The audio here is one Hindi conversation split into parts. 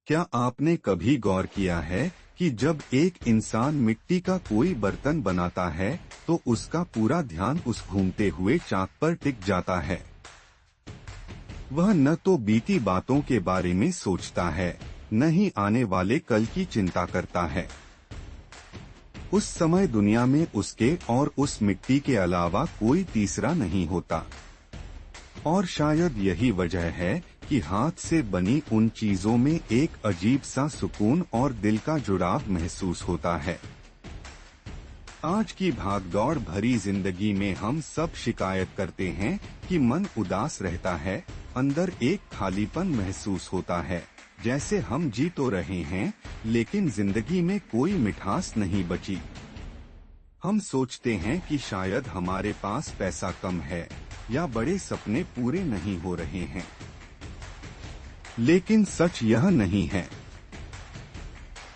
क्या आपने कभी गौर किया है कि जब एक इंसान मिट्टी का कोई बर्तन बनाता है तो उसका पूरा ध्यान उस घूमते हुए चाक पर टिक जाता है। वह न तो बीती बातों के बारे में सोचता है, न ही आने वाले कल की चिंता करता है। उस समय दुनिया में उसके और उस मिट्टी के अलावा कोई तीसरा नहीं होता। और शायद यही वजह है कि हाथ से बनी उन चीजों में एक अजीब सा सुकून और दिल का जुड़ाव महसूस होता है। आज की भागदौड़ भरी जिंदगी में हम सब शिकायत करते हैं कि मन उदास रहता है, अंदर एक खालीपन महसूस होता है, जैसे हम जी तो रहे हैं लेकिन जिंदगी में कोई मिठास नहीं बची। हम सोचते हैं कि शायद हमारे पास पैसा कम है या बड़े सपने पूरे नहीं हो रहे हैं, लेकिन सच यह नहीं है।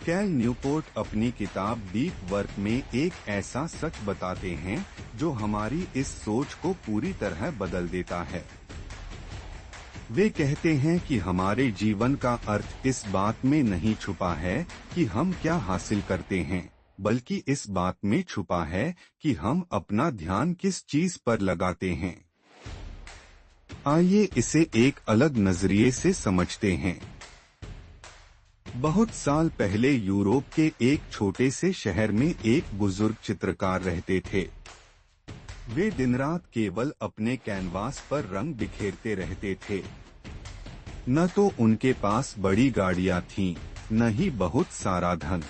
कैल न्यूपोर्ट अपनी किताब डीप वर्क में एक ऐसा सच बताते हैं जो हमारी इस सोच को पूरी तरह बदल देता है। वे कहते हैं कि हमारे जीवन का अर्थ इस बात में नहीं छुपा है कि हम क्या हासिल करते हैं, बल्कि इस बात में छुपा है कि हम अपना ध्यान किस चीज पर लगाते हैं। आइए इसे एक अलग नजरिए से समझते हैं। बहुत साल पहले यूरोप के एक छोटे से शहर में एक बुजुर्ग चित्रकार रहते थे। वे दिन रात केवल अपने कैनवास पर रंग बिखेरते रहते थे। न तो उनके पास बड़ी गाड़ियां थीं, न ही बहुत सारा धन,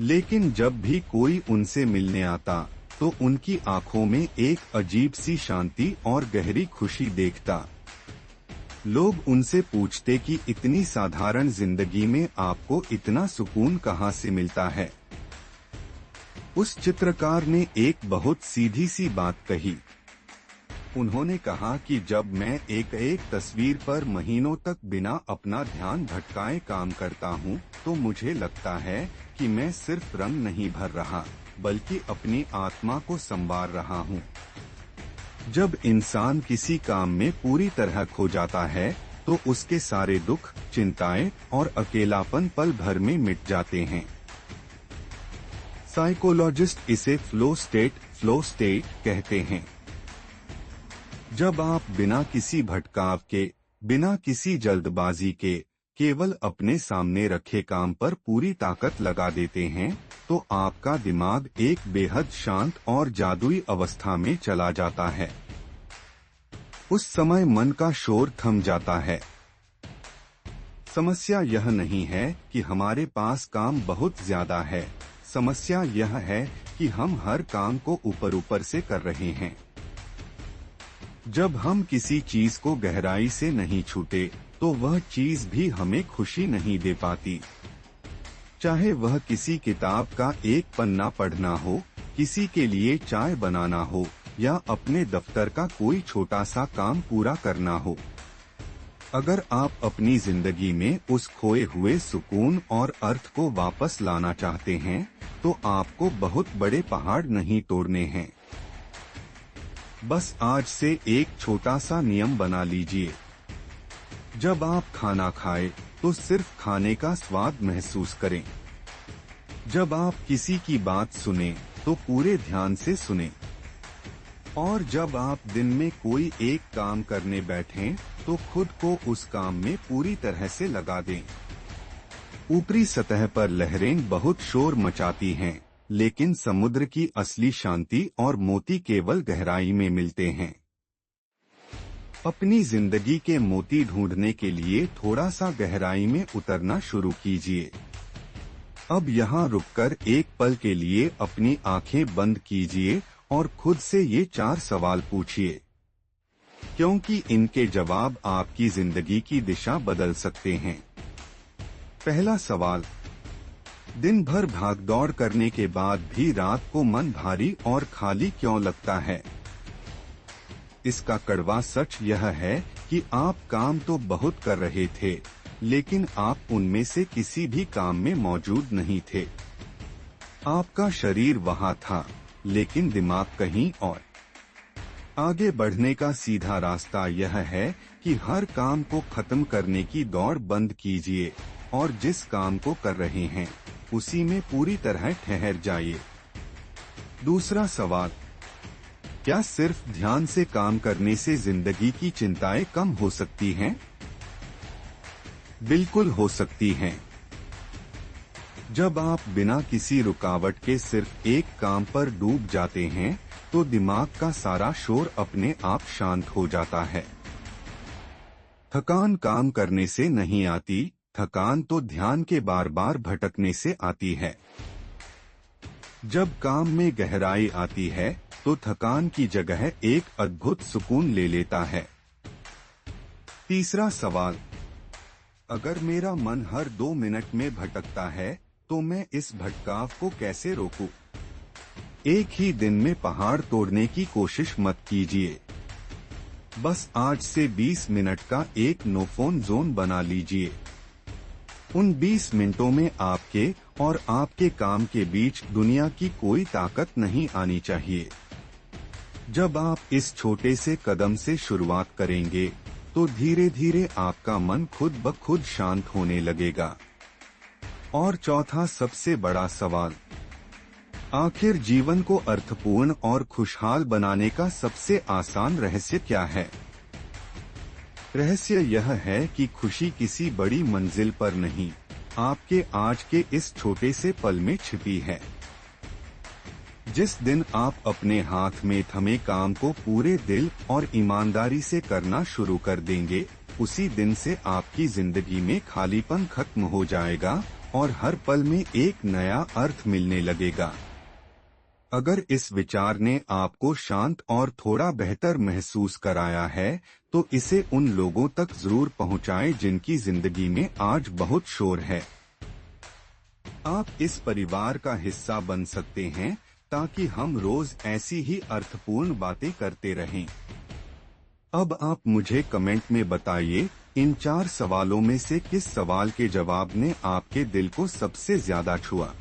लेकिन जब भी कोई उनसे मिलने आता तो उनकी आंखों में एक अजीब सी शांति और गहरी खुशी देखता। लोग उनसे पूछते कि इतनी साधारण जिंदगी में आपको इतना सुकून कहाँ से मिलता है। उस चित्रकार ने एक बहुत सीधी सी बात कही। उन्होंने कहा कि जब मैं एक एक तस्वीर पर महीनों तक बिना अपना ध्यान भटकाए काम करता हूँ तो मुझे लगता है कि मैं सिर्फ रंग नहीं भर रहा, बल्कि अपनी आत्मा को संवार रहा हूँ। जब इंसान किसी काम में पूरी तरह खो जाता है तो उसके सारे दुख, चिंताएं और अकेलापन पल भर में मिट जाते हैं। साइकोलॉजिस्ट इसे फ्लो स्टेट कहते हैं। जब आप बिना किसी भटकाव के, बिना किसी जल्दबाजी के, केवल अपने सामने रखे काम पर पूरी ताकत लगा देते हैं तो आपका दिमाग एक बेहद शांत और जादुई अवस्था में चला जाता है। उस समय मन का शोर थम जाता है। समस्या यह नहीं है कि हमारे पास काम बहुत ज्यादा है, समस्या यह है कि हम हर काम को ऊपर से कर रहे हैं। जब हम किसी चीज को गहराई से नहीं छूते तो वह चीज भी हमें खुशी नहीं दे पाती। चाहे वह किसी किताब का एक पन्ना पढ़ना हो, किसी के लिए चाय बनाना हो या अपने दफ्तर का कोई छोटा सा काम पूरा करना हो। अगर आप अपनी जिंदगी में उस खोए हुए सुकून और अर्थ को वापस लाना चाहते हैं तो आपको बहुत बड़े पहाड़ नहीं तोड़ने हैं। बस आज से एक छोटा सा नियम बना लीजिए। जब आप खाना खाएं तो सिर्फ खाने का स्वाद महसूस करें। जब आप किसी की बात सुने तो पूरे ध्यान से सुनें। और जब आप दिन में कोई एक काम करने बैठें तो खुद को उस काम में पूरी तरह से लगा दें। ऊपरी सतह पर लहरें बहुत शोर मचाती हैं, लेकिन समुद्र की असली शांति और मोती केवल गहराई में मिलते हैं। अपनी जिंदगी के मोती ढूंढने के लिए थोड़ा सा गहराई में उतरना शुरू कीजिए। अब यहाँ रुककर एक पल के लिए अपनी आंखें बंद कीजिए और खुद से ये 4 सवाल पूछिए, क्योंकि इनके जवाब आपकी जिंदगी की दिशा बदल सकते हैं। पहला सवाल, दिन भर भागदौड़ करने के बाद भी रात को मन भारी और खाली क्यों लगता है? इसका कड़वा सच यह है कि आप काम तो बहुत कर रहे थे, लेकिन आप उनमें से किसी भी काम में मौजूद नहीं थे। आपका शरीर वहां था, लेकिन दिमाग कहीं और। आगे बढ़ने का सीधा रास्ता यह है कि हर काम को खत्म करने की दौड़ बंद कीजिए और जिस काम को कर रहे हैं उसी में पूरी तरह ठहर जाइए। दूसरा सवाल, क्या सिर्फ ध्यान से काम करने से जिंदगी की चिंताएं कम हो सकती हैं? बिल्कुल हो सकती हैं। जब आप बिना किसी रुकावट के सिर्फ एक काम पर डूब जाते हैं तो दिमाग का सारा शोर अपने आप शांत हो जाता है। थकान काम करने से नहीं आती, थकान तो ध्यान के बार बार भटकने से आती है। जब काम में गहराई आती है तो थकान की जगह एक अद्भुत सुकून ले लेता है। तीसरा सवाल, अगर मेरा मन हर 2 मिनट में भटकता है तो मैं इस भटकाव को कैसे रोकूं? एक ही दिन में पहाड़ तोड़ने की कोशिश मत कीजिए। बस आज से 20 मिनट का एक नो फोन जोन बना लीजिए। उन 20 मिनटों में आपके और आपके काम के बीच दुनिया की कोई ताकत नहीं आनी चाहिए। जब आप इस छोटे से कदम से शुरुआत करेंगे तो धीरे धीरे आपका मन खुद ब खुद शांत होने लगेगा। और चौथा सबसे बड़ा सवाल, आखिर जीवन को अर्थपूर्ण और खुशहाल बनाने का सबसे आसान रहस्य क्या है? रहस्य यह है कि खुशी किसी बड़ी मंजिल पर नहीं, आपके आज के इस छोटे से पल में छिपी है। जिस दिन आप अपने हाथ में थमे काम को पूरे दिल और ईमानदारी से करना शुरू कर देंगे, उसी दिन से आपकी जिंदगी में खालीपन खत्म हो जाएगा और हर पल में एक नया अर्थ मिलने लगेगा। अगर इस विचार ने आपको शांत और थोड़ा बेहतर महसूस कराया है तो इसे उन लोगों तक जरूर पहुंचाएं जिनकी जिंदगी में आज बहुत शोर है। आप इस परिवार का हिस्सा बन सकते हैं ताकि हम रोज ऐसी ही अर्थपूर्ण बातें करते रहें। अब आप मुझे कमेंट में बताइए, इन 4 सवालों में से किस सवाल के जवाब ने आपके दिल को सबसे ज्यादा छुआ।